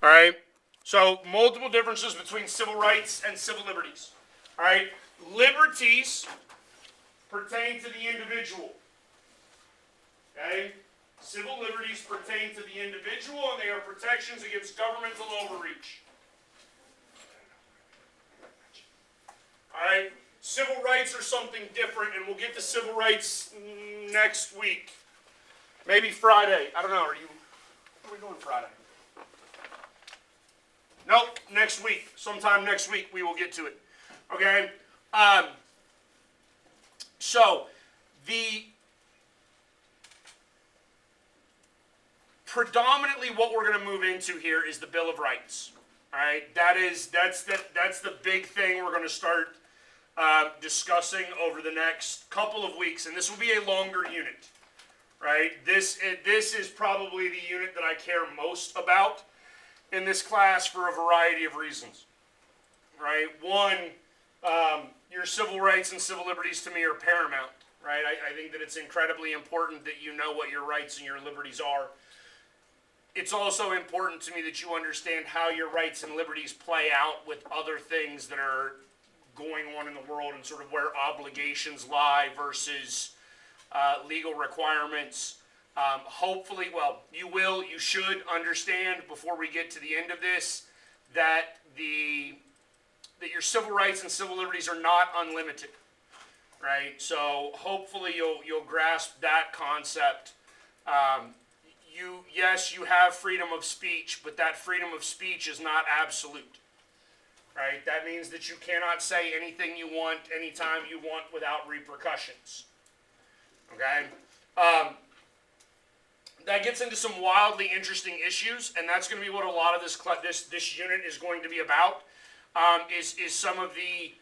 All right? So, multiple differences between civil rights and civil liberties. All right? Liberties pertain to the individual. Okay? Civil liberties pertain to the individual, and they are protections against governmental overreach. All right? Civil rights are something different, and we'll get to civil rights next week. Maybe Friday. I don't know. What are we doing Friday? Nope, next week. Sometime next week we will get to it. Okay? So, predominantly what we're going to move into here is the Bill of Rights. All right? That's the big thing we're going to start discussing over the next couple of weeks, and this will be a longer unit. Right? This is probably the unit that I care most about in this class for a variety of reasons. Right? One, your civil rights and civil liberties to me are paramount. Right? I think that it's incredibly important that you know what your rights and your liberties are. It's also important to me that you understand how your rights and liberties play out with other things that are going on in the world and sort of where obligations lie versus legal requirements. Hopefully, well, you should understand before we get to the end of this that your civil rights and civil liberties are not unlimited, right? So hopefully you'll grasp that concept. Yes, you have freedom of speech, but that freedom of speech is not absolute, right? That means that you cannot say anything you want, anytime you want, without repercussions. Okay? That gets into some wildly interesting issues, and that's going to be what a lot of this unit is going to be about, is some of the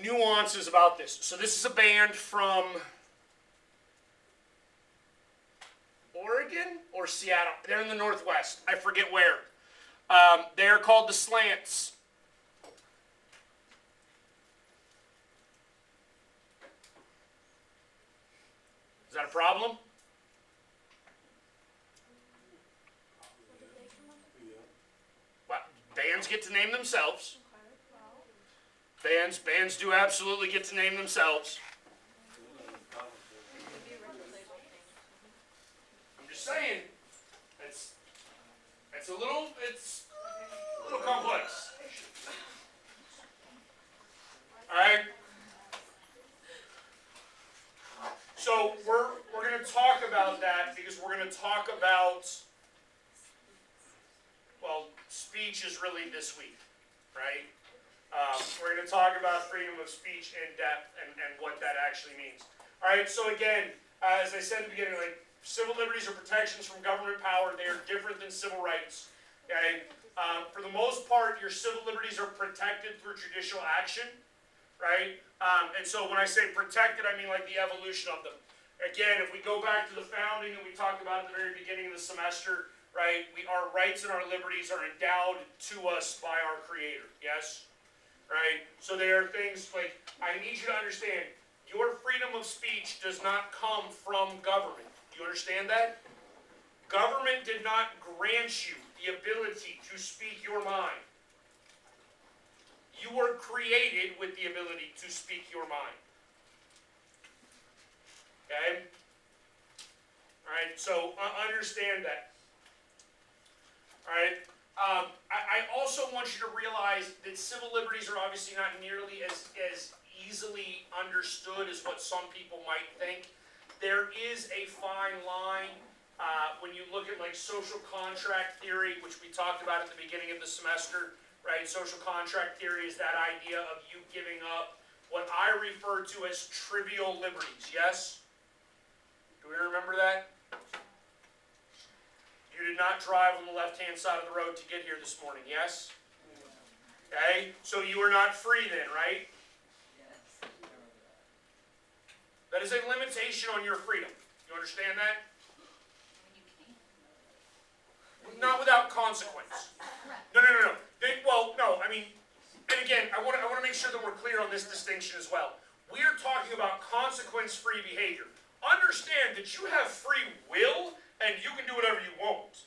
nuances about this. So this is a band from Oregon or Seattle. They're in the Northwest. I forget where. They're called the Slants. Is that a problem? Well, bands get to name themselves. Bands do absolutely get to name themselves. I'm just saying, it's a little complex. All right. So we're going to talk about that because we're going to talk about, well, speech is really this week, right? We're going to talk about freedom of speech in depth and what that actually means. All right, so again, as I said at the beginning, like, civil liberties are protections from government power. They are different than civil rights. Okay? For the most part, your civil liberties are protected through judicial action, right? And so when I say protected, I mean like the evolution of them. Again, if we go back to the founding that we talked about at the very beginning of the semester, right, our rights and our liberties are endowed to us by our Creator, yes? Right? So there are things like, I need you to understand, your freedom of speech does not come from government. Do you understand that? Government did not grant you the ability to speak your mind. You were created with the ability to speak your mind. Okay? Alright, so understand that. Alright? I also want you to realize that civil liberties are obviously not nearly as easily understood as what some people might think. There is a fine line when you look at like social contract theory, which we talked about at the beginning of the semester, right? Social contract theory is that idea of you giving up what I refer to as trivial liberties, yes? Do we remember that? You did not drive on the left-hand side of the road to get here this morning, yes? Okay, so you are not free then, right? That is a limitation on your freedom. You understand that? Not without consequence. No. And again, I want to make sure that we're clear on this distinction as well. We are talking about consequence-free behavior. Understand that you have free will and you can do whatever you want.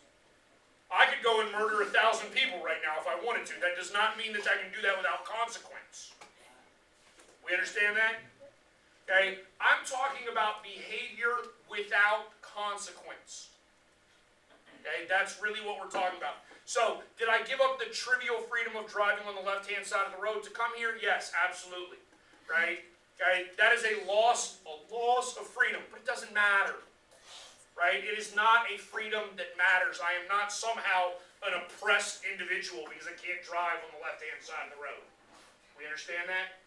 I could go go and murder 1,000 people right now if I wanted to. That does not mean that I can do that without consequence. We understand that? Okay? I'm talking about behavior without consequence. Okay? That's really what we're talking about. So, did I give up the trivial freedom of driving on the left-hand side of the road to come here? Yes, absolutely. Right? Okay? That is a loss of freedom, but it doesn't matter. Right? It is not a freedom that matters. I am not somehow an oppressed individual because I can't drive on the left-hand side of the road. We understand that?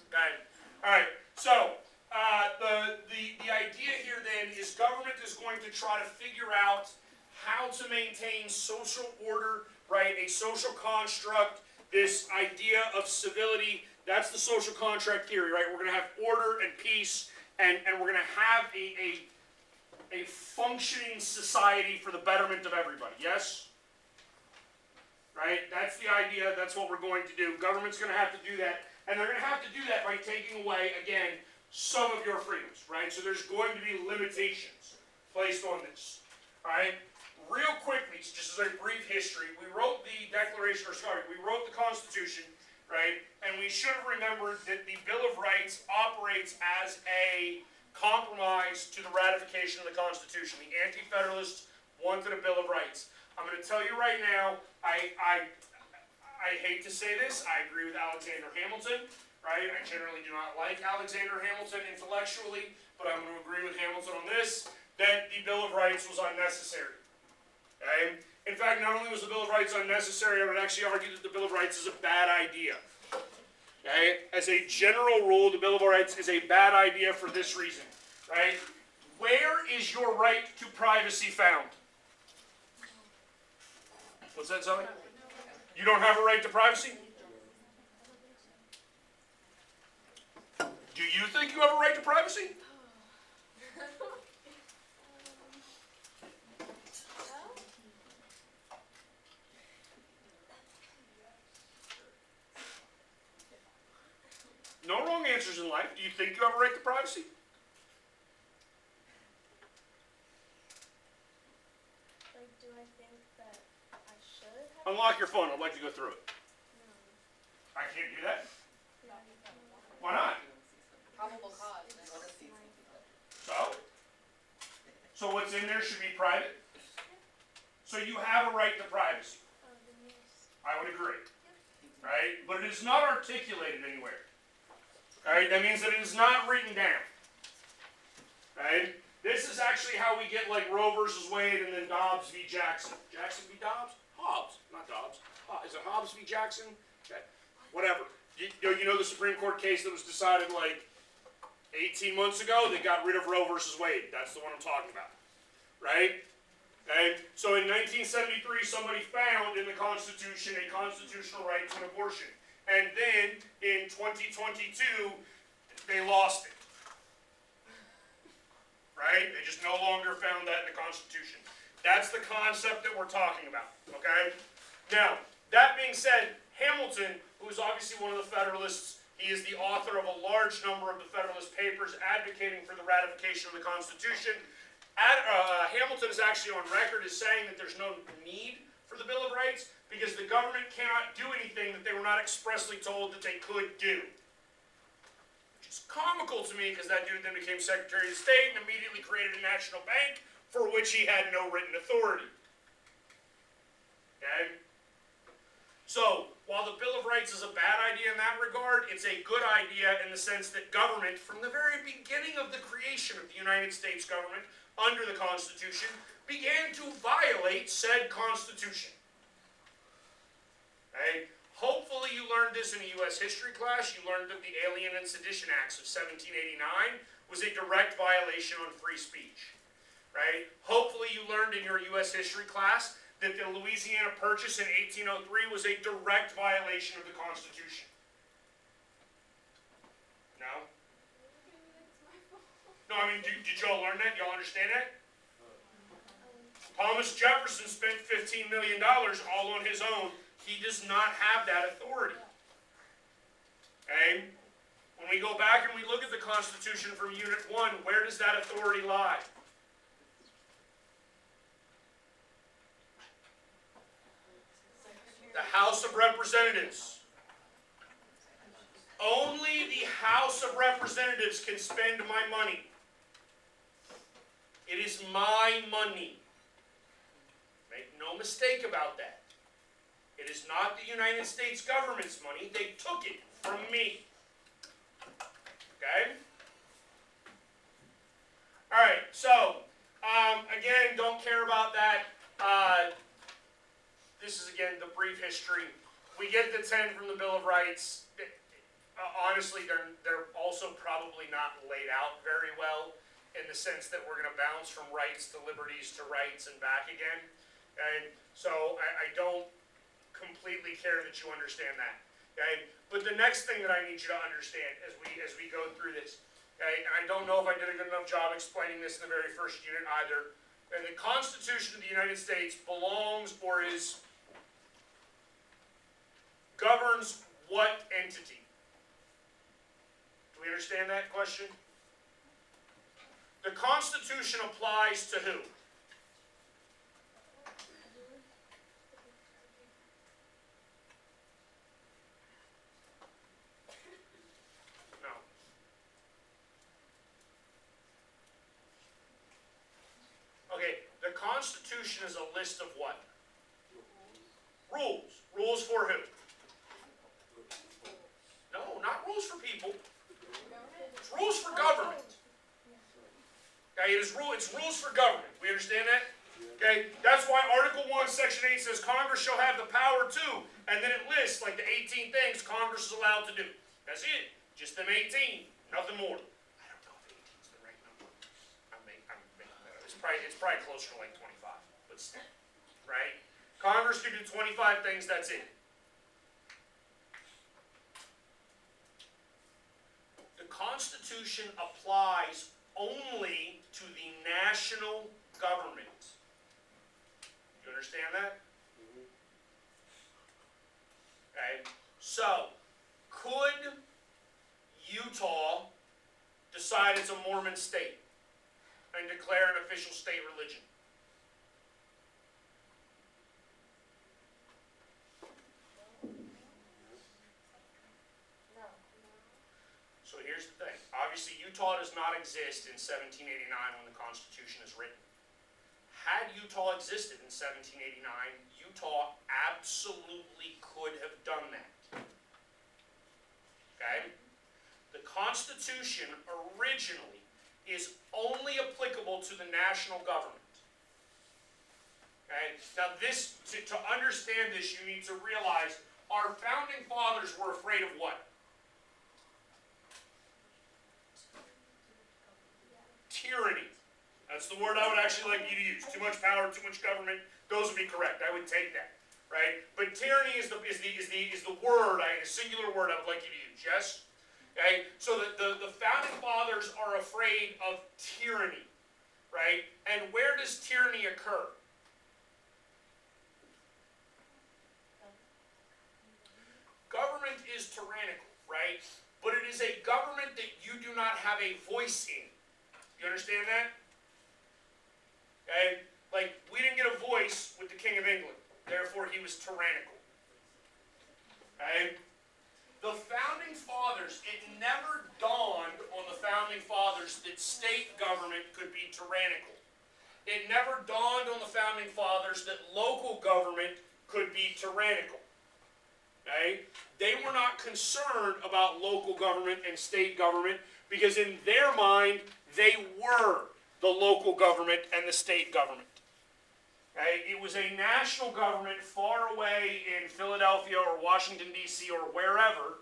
Okay. All right. So, the idea here then is government is going to try to figure out how to maintain social order, right? A social construct, this idea of civility. That's the social contract theory, right? We're going to have order and peace, and we're going to have a functioning society for the betterment of everybody, yes? Right? That's the idea, that's what we're going to do. Government's going to have to do that, and they're going to have to do that by taking away, again, some of your freedoms, right? So there's going to be limitations placed on this, all right? Real quickly, just as a brief history, we wrote the Declaration, we wrote the Constitution, right? And we should have remembered that the Bill of Rights operates as a compromise to the ratification of the Constitution. The Anti-Federalists wanted a Bill of Rights. I'm going to tell you right now, I hate to say this, I agree with Alexander Hamilton, right? I generally do not like Alexander Hamilton intellectually, but I'm going to agree with Hamilton on this, that the Bill of Rights was unnecessary. Okay? In fact, not only was the Bill of Rights unnecessary, I would actually argue that the Bill of Rights is a bad idea. Okay? As a general rule, the Bill of Rights is a bad idea for this reason. Right? Where is your right to privacy found? What's that, Zoe? You don't have a right to privacy? Do you think you have a right to privacy? No wrong answers in life. Do you think you have a right to privacy? Like, do I think that I should have? Unlock your phone. I'd like to go through it. No. I can't do that. Why not? Probable cause. So what's in there should be private? So you have a right to privacy. Then yes. I would agree. Right? But it is not articulated anywhere. Right? That means that it is not written down. Right? This is actually how we get like Roe versus Wade and then Dobbs v. Jackson. Jackson v. Dobbs? Hobbs, not Dobbs. Is it Hobbs v. Jackson? Okay. Whatever. You know the Supreme Court case that was decided like 18 months ago? They got rid of Roe versus Wade. That's the one I'm talking about. Right? Okay? So in 1973, somebody found in the Constitution a constitutional right to an abortion. And then in 2022, they lost it. Right? They just no longer found that in the Constitution. That's the concept that we're talking about. Okay? Now, that being said, Hamilton, who is obviously one of the Federalists, he is the author of a large number of the Federalist Papers advocating for the ratification of the Constitution. Hamilton is actually on record as saying that there's no need for the Bill of Rights because the government cannot do anything that they were not expressly told that they could do. Which is comical to me because that dude then became Secretary of State and immediately created a national bank for which he had no written authority. Okay? So, while the Bill of Rights is a bad idea in that regard, it's a good idea in the sense that government, from the very beginning of the creation of the United States government, under the Constitution, began to violate said Constitution. Okay? Hopefully you learned this in a U.S. history class. You learned that the Alien and Sedition Acts of 1789 was a direct violation on free speech. Right? Hopefully you learned in your U.S. history class that the Louisiana Purchase in 1803 was a direct violation of the Constitution. No? No, I mean, did y'all learn that? Y'all understand that? Thomas Jefferson spent $15 million all on his own. He does not have that authority. Okay? When we go back and we look at the Constitution from Unit 1, where does that authority lie? House of Representatives. Only the House of Representatives can spend my money. It is my money. Make no mistake about that. It is not the United States government's money. They took it from me. Okay? Alright, so, again, don't care about that. This is, again, the brief history. We get the 10 from the Bill of Rights. Honestly, they're also probably not laid out very well in the sense that we're going to bounce from rights to liberties to rights and back again. And so I don't completely care that you understand that. Okay? But the next thing that I need you to understand as we go through this, okay, and I don't know if I did a good enough job explaining this in the very first unit either, and the Constitution of the United States belongs or governs what entity? Do we understand that question? The Constitution applies to who? No. Okay, the Constitution is a list of what? Rules. Rules for who? No, not rules for people. It's rules for government. Okay, it's rules for government. We understand that? Okay, that's why Article 1, Section 8 says Congress shall have the power to, and then it lists like the 18 things Congress is allowed to do. That's it. Just them 18. Nothing more. I don't know if 18 is the right number. I'm making that up. It's probably closer to like 25. But still, right? Congress can do 25 things, that's it. The Constitution applies only to the national government. You understand that? Okay. So, could Utah decide it's a Mormon state and declare an official state religion? So here's the thing. Obviously, Utah does not exist in 1789 when the Constitution is written. Had Utah existed in 1789, Utah absolutely could have done that. Okay? The Constitution originally is only applicable to the national government. Okay? Now this, to understand this, you need to realize our founding fathers were afraid of what? Tyranny. That's the word I would actually like you to use. Too much power, too much government. Those would be correct. I would take that, right? But tyranny is the word, a singular word I would like you to use. Yes. Okay. So the founding fathers are afraid of tyranny, right? And where does tyranny occur? Government is tyrannical, right? But it is a government that you do not have a voice in. You understand that? Okay? Like, we didn't get a voice with the King of England. Therefore, he was tyrannical. Okay? The Founding Fathers, it never dawned on the Founding Fathers that state government could be tyrannical. It never dawned on the Founding Fathers that local government could be tyrannical. Okay? They were not concerned about local government and state government because in their mind, they were the local government and the state government. Okay? It was a national government far away in Philadelphia or Washington, D.C. or wherever,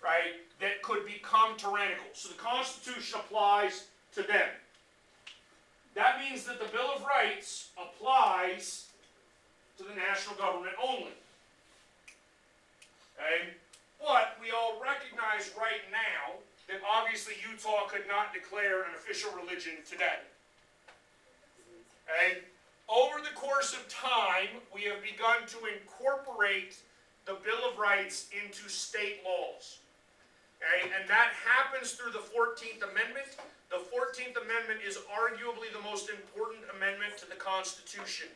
right, that could become tyrannical. So the Constitution applies to them. That means that the Bill of Rights applies to the national government only. Okay? But we all recognize right now that obviously Utah could not declare an official religion today. Okay? Over the course of time, we have begun to incorporate the Bill of Rights into state laws. Okay? And that happens through the 14th Amendment. The 14th Amendment is arguably the most important amendment to the Constitution,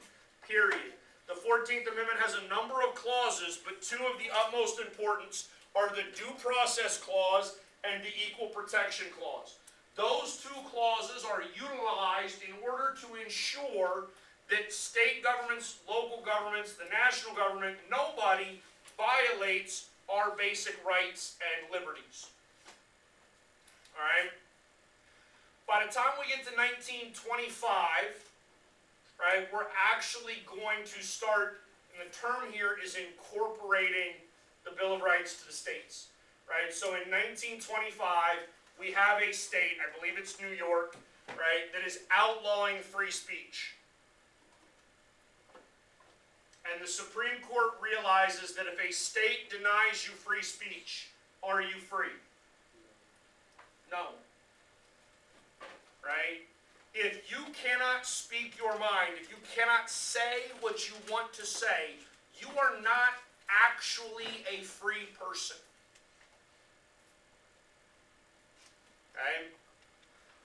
period. The 14th Amendment has a number of clauses, but two of the utmost importance are the Due Process Clause and the Equal Protection Clause. Those two clauses are utilized in order to ensure that state governments, local governments, the national government, nobody violates our basic rights and liberties. All right? By the time we get to 1925, right, we're actually going to start, and the term here is incorporating the Bill of Rights to the states. Right? So in 1925, we have a state, I believe it's New York, right, that is outlawing free speech. And the Supreme Court realizes that if a state denies you free speech, are you free? No. Right? If you cannot speak your mind, if you cannot say what you want to say, you are not actually a free person. Okay?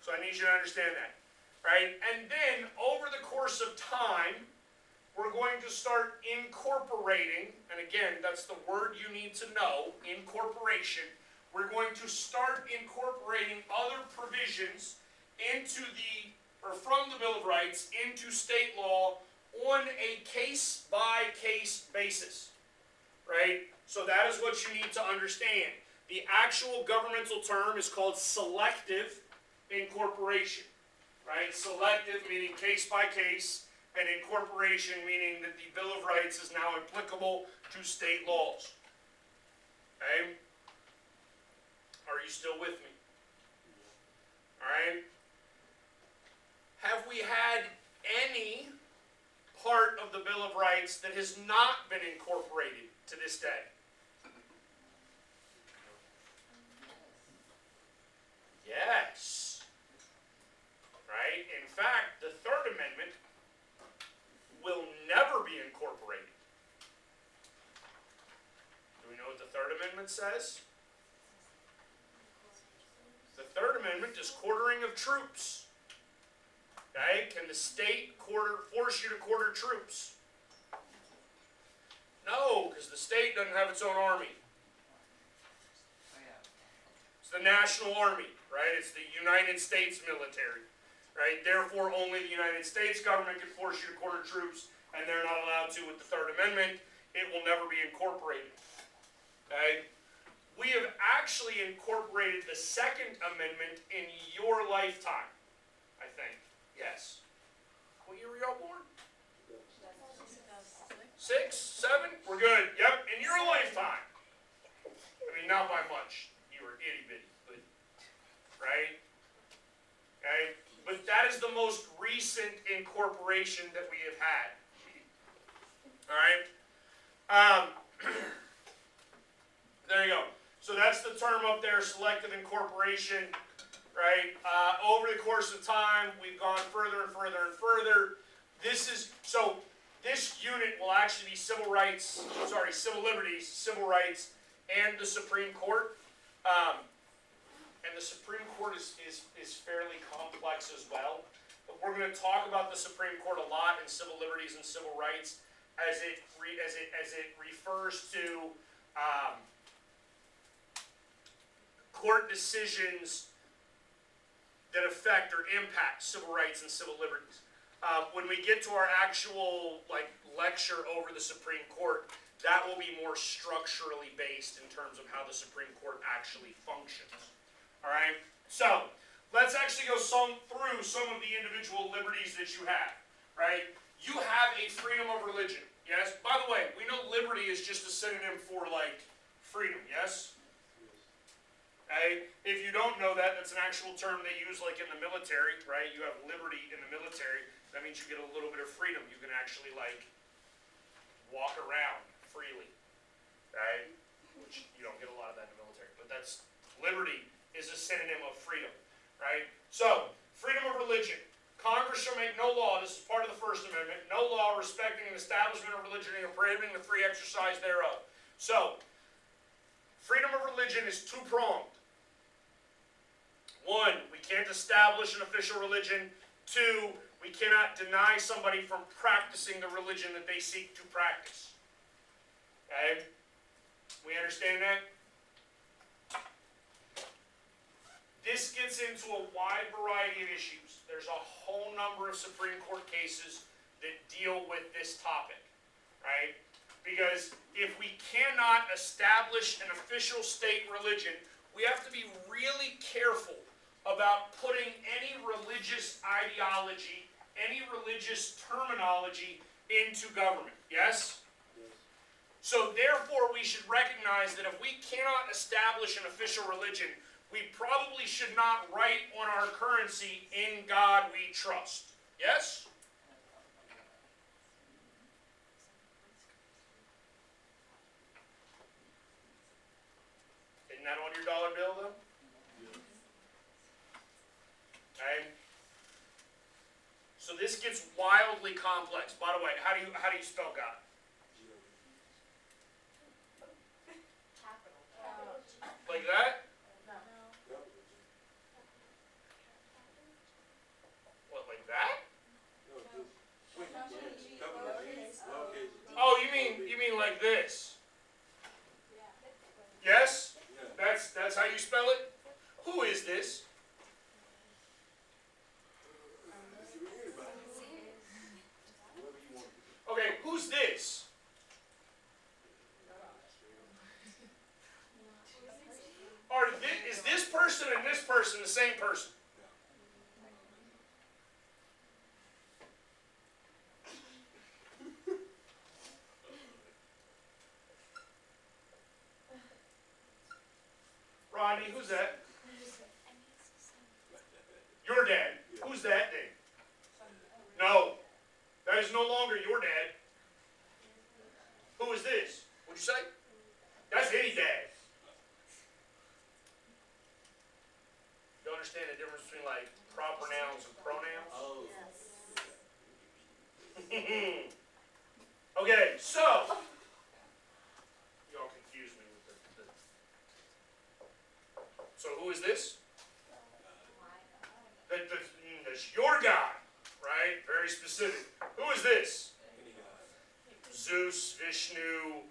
So I need you to understand that. Right? And then, over the course of time, we're going to start incorporating, and again, that's the word you need to know, incorporation. We're going to start incorporating other provisions from the Bill of Rights into state law on a case-by-case basis. Right? So that is what you need to understand. The actual governmental term is called selective incorporation. Right? Selective meaning case by case, and incorporation meaning that the Bill of Rights is now applicable to state laws. Okay? Are you still with me? Alright? Have we had any part of the Bill of Rights that has not been incorporated to this day? Yes. Right? In fact, the Third Amendment will never be incorporated. Do we know what the Third Amendment says? The Third Amendment is quartering of troops. Okay? Can the state force you to quarter troops? No, because the state doesn't have its own army. It's the national army, right? It's the United States military. Right? Therefore, only the United States government can force you to quarter troops, and they're not allowed to with the Third Amendment. It will never be incorporated. Okay? We have actually incorporated the Second Amendment in your lifetime, I think. Yes. What year were y'all born? 6, 7? We're good. Yep, in your lifetime. I mean, not by much. You were itty-bitty, but, right? Okay? But that is the most recent incorporation that we have had. Alright? There you go. So that's the term up there, selective incorporation. Right? Over the course of time, we've gone further and further and further. This unit will actually be civil liberties, civil rights, and the Supreme Court. And the Supreme Court is fairly complex as well. But we're going to talk about the Supreme Court a lot in civil liberties and civil rights as it refers to court decisions that affect or impact civil rights and civil liberties. When we get to our actual lecture over the Supreme Court, that will be more structurally based in terms of how the Supreme Court actually functions. All right? So, let's actually go through some of the individual liberties that you have. Right? You have a freedom of religion. Yes? By the way, we know liberty is just a synonym for freedom. Yes? Okay? If you don't know that, that's an actual term they use in the military, right? You have liberty in the military. That means you get a little bit of freedom. You can actually walk around freely, right? Which you don't get a lot of that in the military. But that's liberty is a synonym of freedom, right? So, freedom of religion. Congress shall make no law, this is part of the First Amendment, no law respecting an establishment of religion or prohibiting the free exercise thereof. So, freedom of religion is two-pronged. 1, we can't establish an official religion. 2, We cannot deny somebody from practicing the religion that they seek to practice. Okay? We understand that? This gets into a wide variety of issues. There's a whole number of Supreme Court cases that deal with this topic, right? Because if we cannot establish an official state religion, we have to be really careful about putting any religious ideology, any religious terminology into government. Yes? So therefore, we should recognize that if we cannot establish an official religion, we probably should not write on our currency, "In God we trust." Yes? Isn't that on your dollar bill, though? Okay? So this gets wildly complex. By the way, how do you spell God? Capital. Like that? No. What, like that? Lowercase. Oh, you mean like this? Yes? That's how you spell it? Who is this? Okay, who's this? Is this person and this person the same person? Rodney, who's that? Your dad. Who's that then? No. That is no longer your dad. Who is this? What'd you say? That's any dad. You understand the difference between like proper nouns and pronouns? Oh. Okay, so y'all confuse me with the. So who is this? That's your God, right? Very specific. Who is this? Zeus, Vishnu,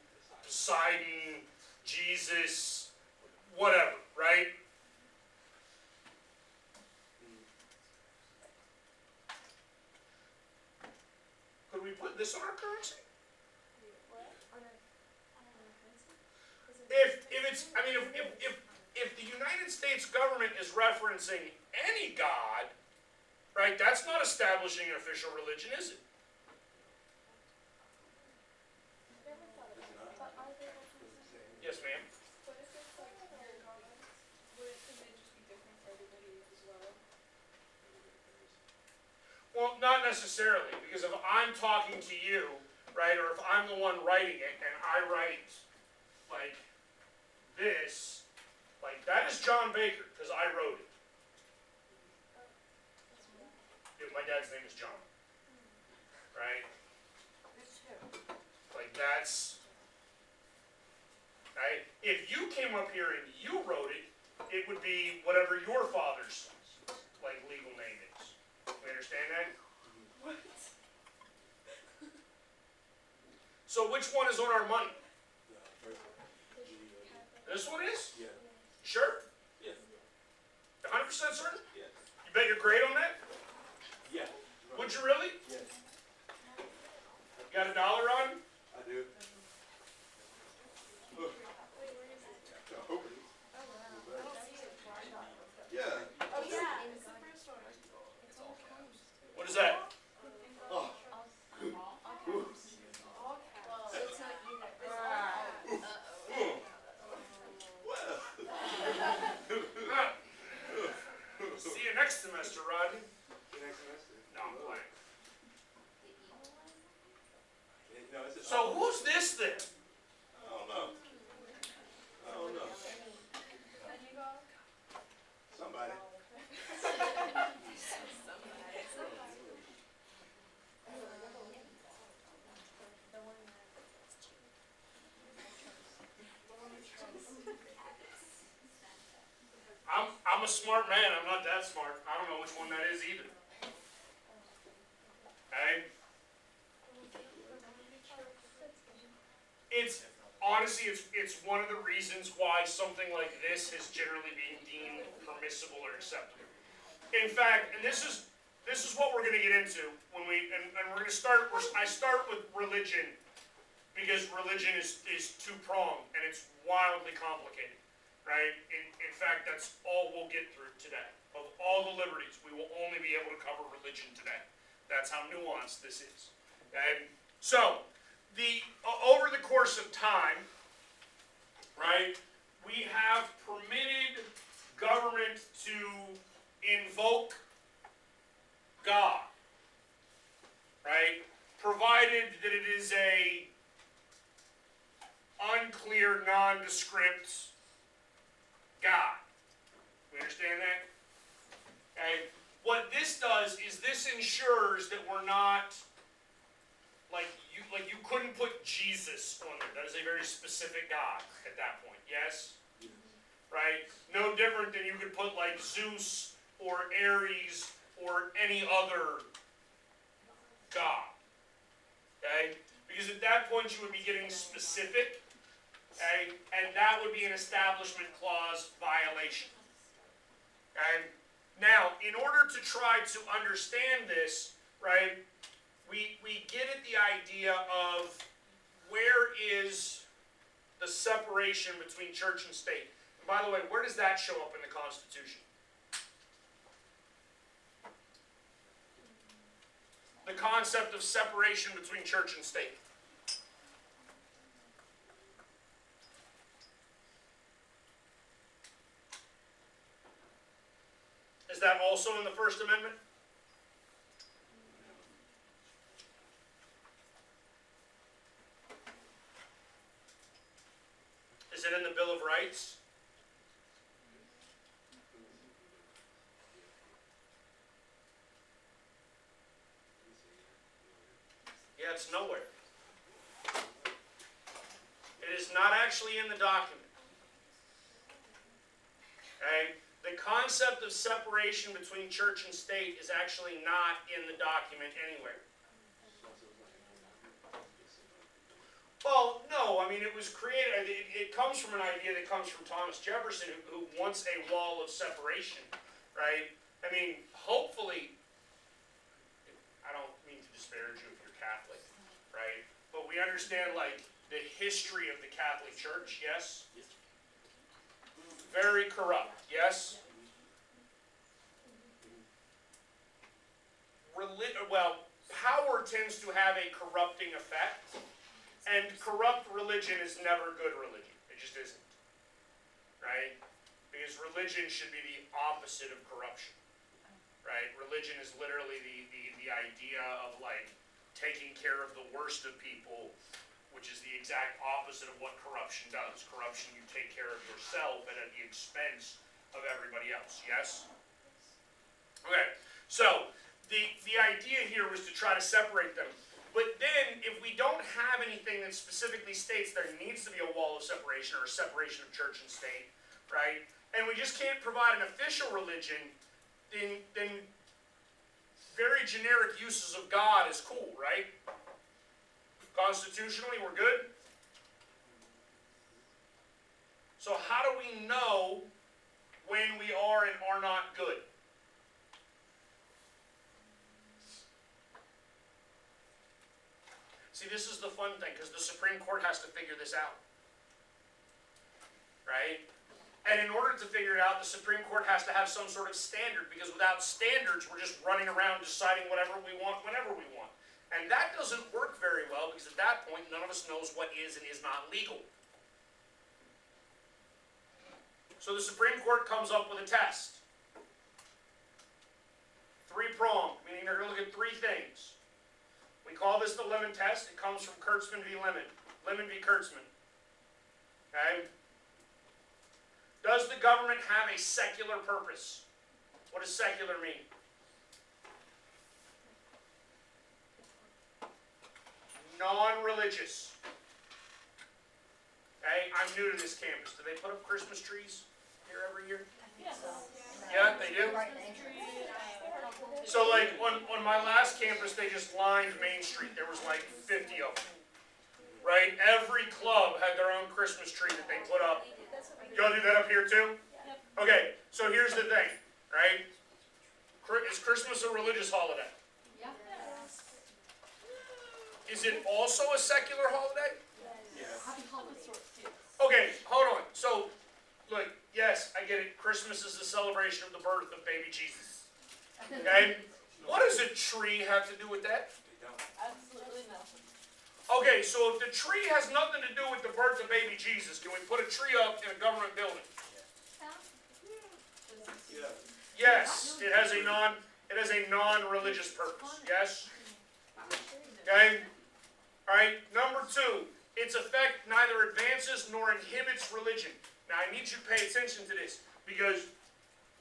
Poseidon, Jesus, whatever, right? Could we put this on our currency? If the United States government is referencing any God, right, that's not establishing an official religion, is it? Yes, ma'am. What if it's like your God? Couldn't it just be different for everybody as well? Well, not necessarily, because if I'm talking to you, right, or if I'm the one writing it, and I write, like, this, like, that is John Baker, because I wrote it. Yeah, my dad's name is John. Right? Like, that's, right? If you came up here and you wrote it, it would be whatever your father's, like, legal name is. We understand that? What? So which one is on our money? This one is? Yeah. Sure? Yeah. 100% certain? Yeah. You bet your grade on that? Yeah. Would you really? Yeah. You got $1 on? I do. Yeah. Oh yeah, it's the first one. It's all caps. What is that? Oh. All caps. Well, it's not either. It's all caps. Well. See you next semester, Rodney. Next semester. No, I'm playing. No, it's So who's this then? I don't know. I don't know. Then you go. Somebody. I'm a smart man. I'm not that smart. I don't know which one that is either. Okay? It's honestly, it's one of the reasons why something like this has generally been deemed permissible or acceptable. In fact, and this is what we're going to get into when and we're going to start. I start with religion because religion is two-pronged and it's wildly complicated, right? In fact, that's all we'll get through today. Of all the liberties, we will only be able to cover religion today. That's how nuanced this is. Okay? So, over the course of time, right, we have permitted government to invoke God, right? Provided that it is a unclear, nondescript God. We understand that? Okay? What this does is this ensures that we're not like you couldn't put Jesus on there. That is a very specific God at that point. Yes? Right? No different than you could put like Zeus or Ares or any other God. Okay? Because at that point you would be getting specific. Okay? And that would be an Establishment Clause violation. Okay? Now, in order to try to understand this, right, we get at the idea of where is the separation between church and state. And by the way, where does that show up in the Constitution? The concept of separation between church and state. Is that also in the First Amendment? Is it in the Bill of Rights? Yeah, it's nowhere. It is not actually in the document. Okay? The concept of separation between church and state is actually not in the document anywhere. Well, no, I mean, it was created, it comes from an idea that comes from Thomas Jefferson, who wants a wall of separation, right? I mean, hopefully, I don't mean to disparage you if you're Catholic, right? But we understand, like, the history of the Catholic Church, yes? Very corrupt, yes? Well, power tends to have a corrupting effect. And corrupt religion is never good religion. It just isn't. Right? Because religion should be the opposite of corruption. Right? Religion is literally the idea of like taking care of the worst of people, which is the exact opposite of what corruption does. Corruption, you take care of yourself and at the expense of everybody else. Yes? Okay. So, the idea here was to try to separate them. But then, if we don't have anything that specifically states there needs to be a wall of separation or a separation of church and state, right? And we just can't provide an official religion, then very generic uses of God is cool, right? Constitutionally, we're good. So how do we know when we are and are not good? See, this is the fun thing, because the Supreme Court has to figure this out. Right? And in order to figure it out, the Supreme Court has to have some sort of standard, because without standards, we're just running around deciding whatever we want, whenever we want. And that doesn't work very well, because at that point, none of us knows what is and is not legal. So the Supreme Court comes up with a test. Three-pronged, meaning they're going to look at three things. We call this the Lemon test. It comes from Kurtzman v. Lemon. Lemon v. Kurtzman. Okay? Does the government have a secular purpose? What does secular mean? Non-religious. Okay? I'm new to this campus. Do they put up Christmas trees here every year? Yes. Yeah, they do? So like on my last campus, they just lined Main Street. There was like 50 of them. Right? Every club had their own Christmas tree that they put up. Y'all do that up here too? Okay, so here's the thing, right? Is Christmas a religious holiday? Yeah. Is it also a secular holiday? Happy holidays. Okay, hold on. So, look, yes, I get it. Christmas is the celebration of the birth of baby Jesus. Okay? What does a tree have to do with that? Absolutely nothing. Okay, so if the tree has nothing to do with the birth of baby Jesus, can we put a tree up in a government building? Yes, it has a non-religious purpose. Yes? Okay? Alright, number 2, its effect neither advances nor inhibits religion. Now I need you to pay attention to this, because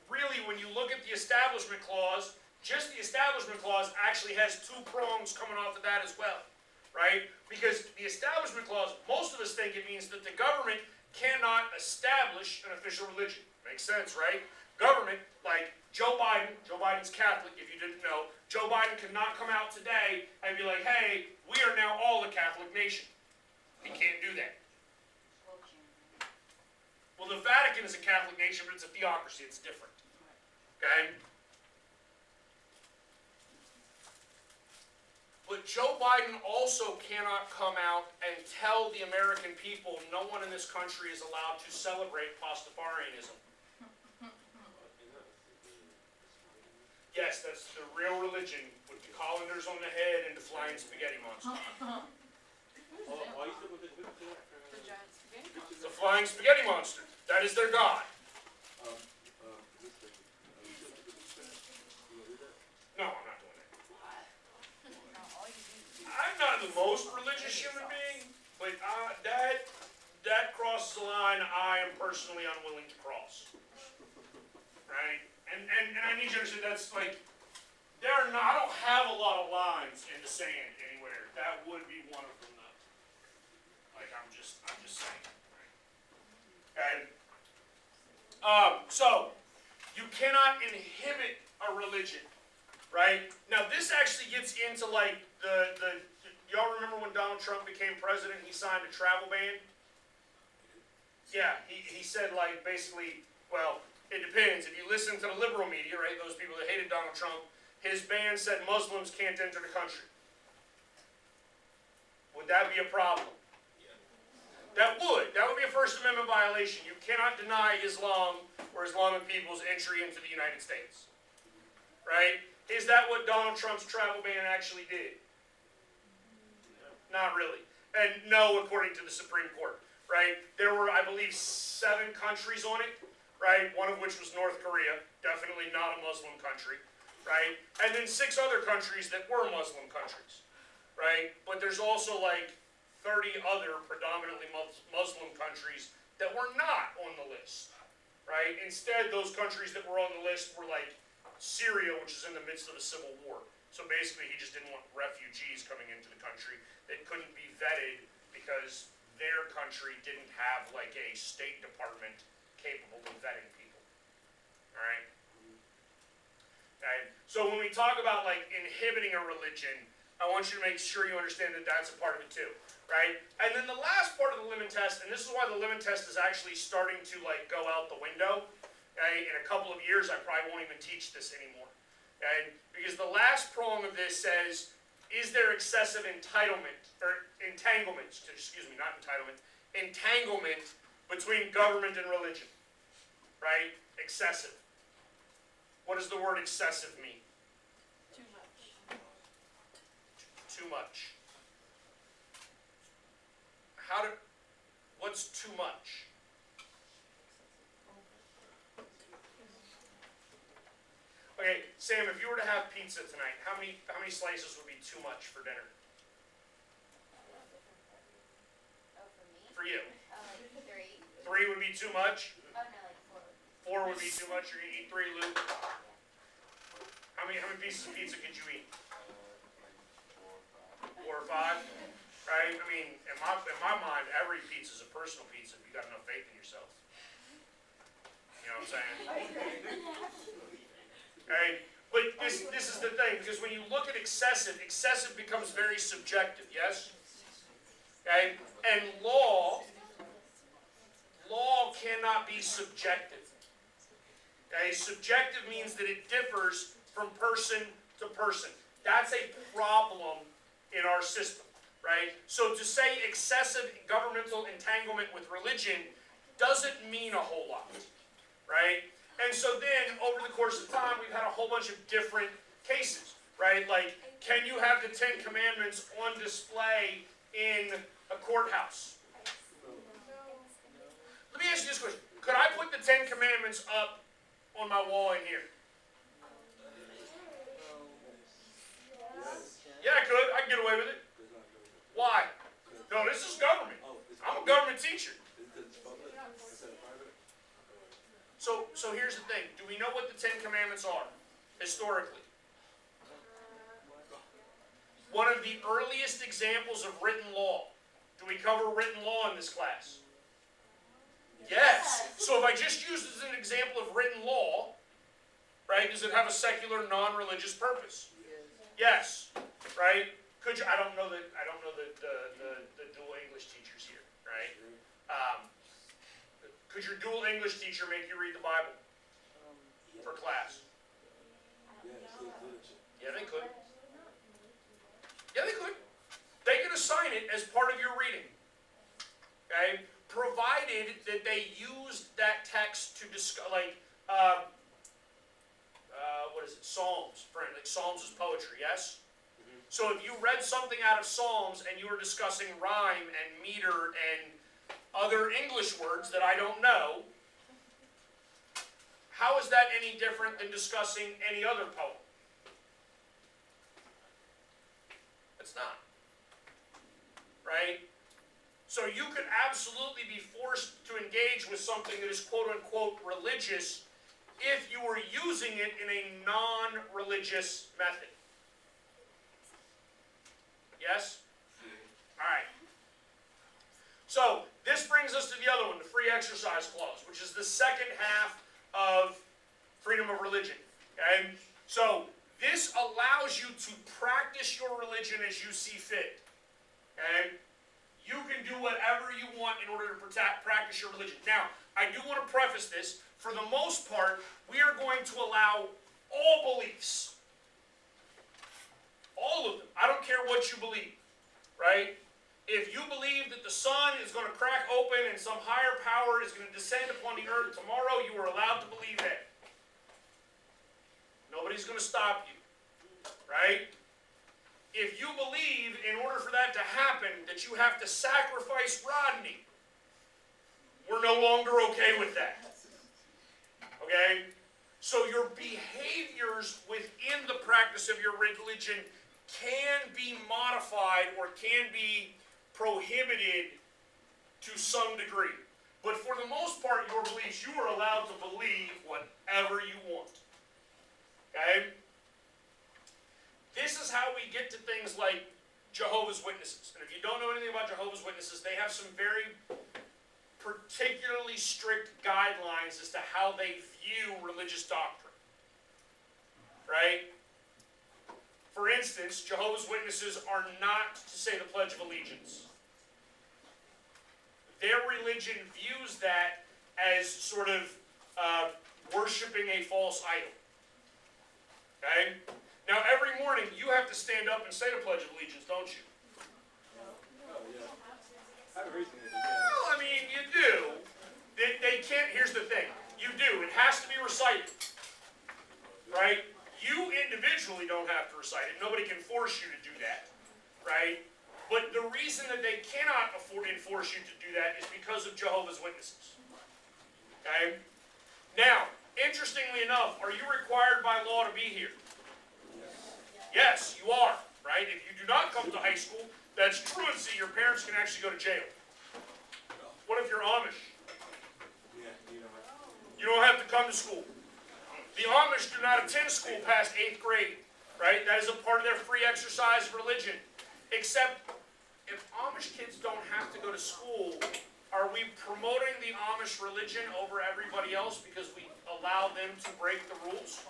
really when you look at the Establishment Clause, just the Establishment Clause actually has 2 prongs coming off of that as well. Right? Because the Establishment Clause, most of us think it means that the government cannot establish an official religion. Makes sense, right? Government, like Joe Biden's Catholic, if you didn't know. Joe Biden cannot come out today and be like, hey, we are now all a Catholic nation. He can't do that. Well, the Vatican is a Catholic nation, but it's a theocracy. It's different. Okay? But Joe Biden also cannot come out and tell the American people no one in this country is allowed to celebrate Pastafarianism. Yes, that's the real religion with the colanders on the head and the flying spaghetti monster. The giant spaghetti monster. The flying spaghetti monster. That is their god. No, I'm not doing that. I'm not the most religious human being, but that crosses a line I am personally unwilling to cross. Right? And I need you to understand that's like, I don't have a lot of lines in the sand anywhere. That would be one of them though. Like I'm just saying. Right? Okay? So, you cannot inhibit a religion. Right? Now this actually gets into like y'all remember when Donald Trump became president, he signed a travel ban? Yeah, he said like basically, well, it depends. If you listen to the liberal media, right, those people that hated Donald Trump, his ban said Muslims can't enter the country. Would that be a problem? That would be a First Amendment violation. You cannot deny Islam or Islamic people's entry into the United States. Right? Is that what Donald Trump's travel ban actually did? Not really. And no, according to the Supreme Court. Right? There were, I believe, 7 countries on it. Right? One of which was North Korea. Definitely not a Muslim country. Right? And then 6 other countries that were Muslim countries. Right? But there's also like 30 other predominantly Muslim countries that were not on the list. Right? Instead, those countries that were on the list were like Syria, which is in the midst of a civil war. So basically, he just didn't want refugees coming into the country that couldn't be vetted because their country didn't have like a State Department capable of vetting people. All right? Okay? So when we talk about like inhibiting a religion, I want you to make sure you understand that that's a part of it too. Right? And then the last part of the Lemon Test, and this is why the Lemon Test is actually starting to like go out the window. Okay? In a couple of years, I probably won't even teach this anymore. Okay? Because the last prong of this says, is there excessive entitlement, or entanglement, excuse me, not entitlement, entanglement between government and religion? Right? Excessive. What does the word excessive mean? Too much. Too much. What's too much? Okay, Sam, if you were to have pizza tonight, how many slices would be too much for dinner? Oh, for me? For you? Like 3. 3 would be too much? Oh, no, like 4. 4 would be too much? You're going to eat 3, Luke? How many pieces of pizza could you eat? 4 or 5? Right? I mean, in my mind, every pizza is a personal pizza if you got enough faith in yourself. You know what I'm saying? Okay? But this is the thing, because when you look at excessive becomes very subjective, yes? Okay? And law cannot be subjective. Okay? Subjective means that it differs from person to person. That's a problem in our system, right? So to say excessive governmental entanglement with religion doesn't mean a whole lot, right? And so then, over the course of time, we've had a whole bunch of different cases, right? Like, can you have the 10 Commandments on display in a courthouse? Let me ask you this question. Could I put the 10 Commandments up on my wall in here? Yeah, I could. I can get away with it. Why? No, this is government. I'm a government teacher. So here's the thing. Do we know what the 10 Commandments are, historically? One of the earliest examples of written law. Do we cover written law in this class? Yes. So if I just use this as an example of written law, right, does it have a secular, non-religious purpose? Yes. Right? Could you? I don't know the dual English teachers here, right? Could your dual English teacher make you read the Bible for class? Yeah, they could. Yeah, they could. They could assign it as part of your reading. Okay? Provided that they used that text to discuss, like, what is it? Psalms, friend. Like Psalms is poetry, yes? So if you read something out of Psalms and you were discussing rhyme and meter and other English words that I don't know, how is that any different than discussing any other poem? It's not. Right? So you could absolutely be forced to engage with something that is quote-unquote religious if you were using it in a non-religious method. Yes? All right. So this brings us to the other one, the free exercise clause, which is the second half of freedom of religion. Okay? So this allows you to practice your religion as you see fit. Okay? You can do whatever you want in order to practice your religion. Now, I do want to preface this. For the most part, we are going to allow all beliefs. All of them. I don't care what you believe. Right? If you believe that the sun is going to crack open and some higher power is going to descend upon the earth tomorrow, you are allowed to believe that. Nobody's going to stop you. Right? If you believe, in order for that to happen, that you have to sacrifice Rodney, we're no longer okay with that. Okay? So your behaviors within the practice of your religion can be modified or can be prohibited to some degree. But for the most part, your beliefs, you are allowed to believe whatever you want. Okay? This is how we get to things like Jehovah's Witnesses. And if you don't know anything about Jehovah's Witnesses, they have some very particularly strict guidelines as to how they view religious doctrine. Right? For instance, Jehovah's Witnesses are not to say the Pledge of Allegiance. Their religion views that as sort of worshiping a false idol. Okay? Now, every morning, you have to stand up and say the Pledge of Allegiance, don't you? Oh, yeah. I have a reason to do that. Well, I mean, you do. They can't, here's the thing. You do. It has to be recited. Right? You individually don't have to recite it. Nobody can force you to do that. Right? But the reason that they cannot enforce you to do that is because of Jehovah's Witnesses. Okay? Now, interestingly enough, are you required by law to be here? Yes, you are, right? If you do not come to high school, that's truancy. Your parents can actually go to jail. What if you're Amish? Yeah, You don't have to come to school. The Amish do not attend school past 8th grade, right? That is a part of their free exercise of religion. Except, if Amish kids don't have to go to school, Are we promoting the Amish religion over everybody else because we allow them to break the rules?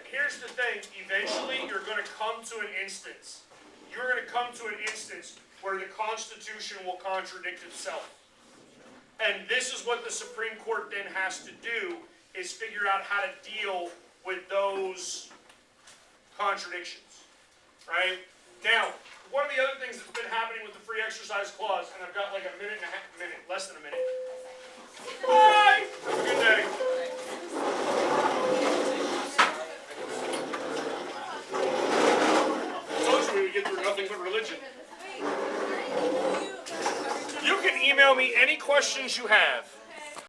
Here's the thing. Eventually, you're going to come to an instance. You're going to come to an instance where the Constitution will contradict itself. And this is what the Supreme Court then has to do, is figure out how to deal with those contradictions. Right? Now, one of the other things that's been happening with the free exercise clause, and I've got like a minute and a half, less than a minute. Bye! Have a good day. We would get through nothing but religion. You can email me any questions you have.